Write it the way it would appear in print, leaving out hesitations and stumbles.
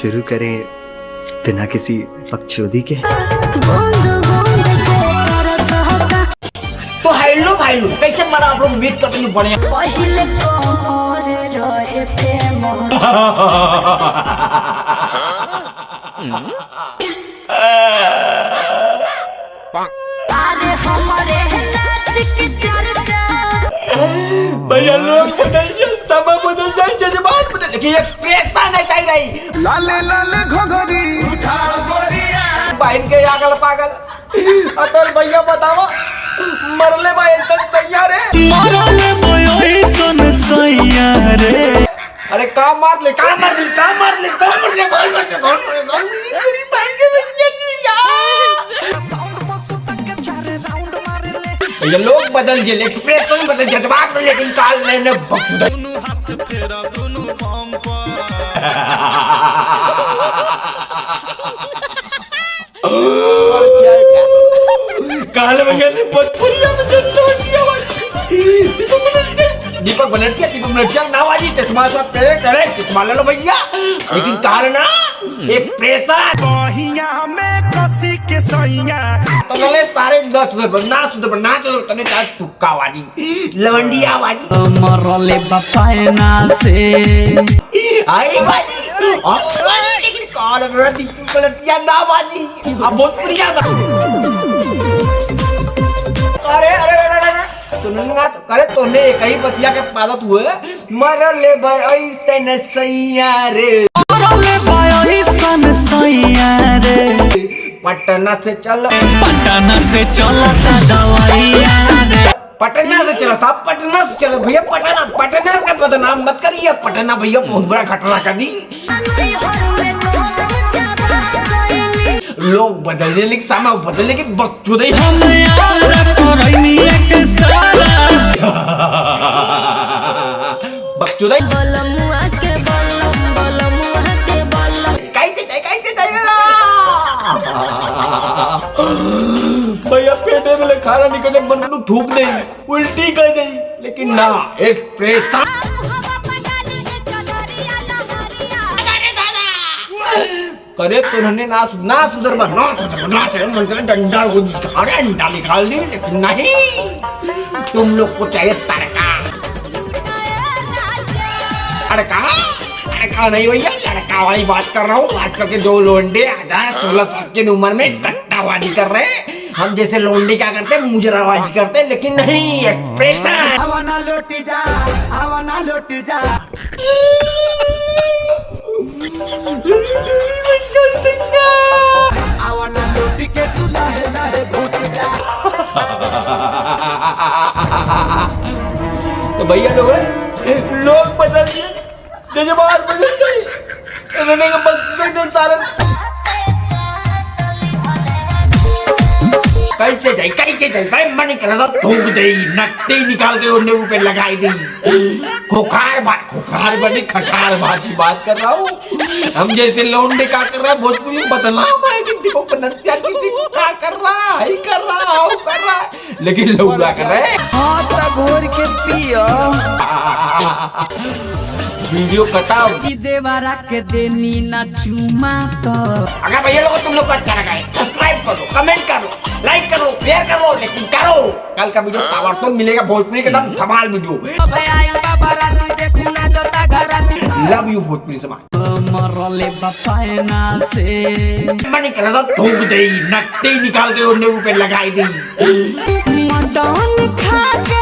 शुरू करें बिना किसी बकचोदी के। तो हेलो भाई लोग, कैसे मारा आप लोग? उम्मीद करते हैं बढ़िया। पहिले कमर रहे फेमस अरे हमारे नाच की चर्चा। भैया लोग बदलिए, समय बदल जाए, जज्बात बदल, लेकिन ये प्रेरणा नहीं चाहिए रही। लाले लाले घोघरी उठाओ गोरिया बहन के आगल पागल अटल भैया बतावा, मरले भाई सन सैया रे, मरले मोय सन सैया रे। अरे काम मार ले, काम मार ले, काम मार ले, काम मार ले, काम मार ले, काम मार ले, मेरी बहन के बच्चे जी यार। साउंड मस्त तक के चारे राउंड मारे ले। भैया लोग बदल जे, लेकिन प्रेरणा बदल, जज्बात में लेकिन काल लेने बकचोदा। दोनों हाथ फेरा दोनों पांव पर। काल भैया ने भोजपुरिया में जन्नत दिया भाई। दीपक बनर्जिया नावाजी चश्मा सब करे करे चश्मा ले लो भैया, लेकिन काल ना एक प्रेता बहिया में कसी के सैया तो नले सारे नाच तने चाहे तुक्का आवाजी लवंडी आवाजी मरले बपायना से आई बाजी लेकिन काल में दीपक बनर्जिया नावाजी अब भोजपुरिया में करे तोने कई बतिया के पादत हुए मरले भाई तने सैया रे, मरले भाई सन सैया रे। पटना से चला था दवाइया रे। पटना से चला था, पटना से चलो भैया, पटना का बदनाम मत करिए। पटना भैया बहुत बड़ा घटना कर दी। लोग बदलने लेकिन समय बदलने की बकचोदी हम यार करनी एक सारा बकचोदी बलमुआ के बलम कैसे भैया पेटे में खाना निकलने मन को थूक दे, उल्टी कर दे, लेकिन ना एक प्रेता करे तो उन्होंने ना सुधर मन करे डंडा अरे अंडा निकाल दी, लेकिन नहीं, तुम लोग को चाहिए तड़का। तड़का नहीं भैया, लड़का वाली बात कर रहा हूँ। आजकल के जो लोंडे 16 साल की उम्र में टट्टाबाजी कर रहे हैं, हम जैसे लोंडे क्या करते हैं, मुजराबाजी करते हैं, लेकिन नहीं, एक प्रेता आवाना लौटी जा आवाना लौटी के तू लाहे लाहे भूत जा। तो भैया लोग बदल दिए, जज्बात बदल गए, इन्होंने सारे कैसे जाए भाई, मन कर रहा थूक दे, नकटी निकाल के उन्हें ऊपर लगाई दी। खोखार बात बात कर रहा हूँ। हम जैसे लौंडे का कर रहा है भोजपुरी बदनाम है कि देखो बनर्जिया की क्या कर रहा है, लेकिन लोग क्या कर रहे हैं, घोर के पियो वीडियो कटाओ देवरा के देनी ना चुमा तो। अगर भैया लोग तुम लोग अच्छा लगा है, सब्सक्राइब करो, कमेंट करो, लाइक करो, शेयर करो, लेकिन करो। कल का वीडियो ताबड़तोड़ मिलेगा, भोजपुरी के एकदम धमाल वीडियो। लव यू भोजपुरी समाज। मरले बपायना से मन कर रहा थूक दे, नकटी निकाल के उन्हें ऊपर लगाई दी। मटन खा के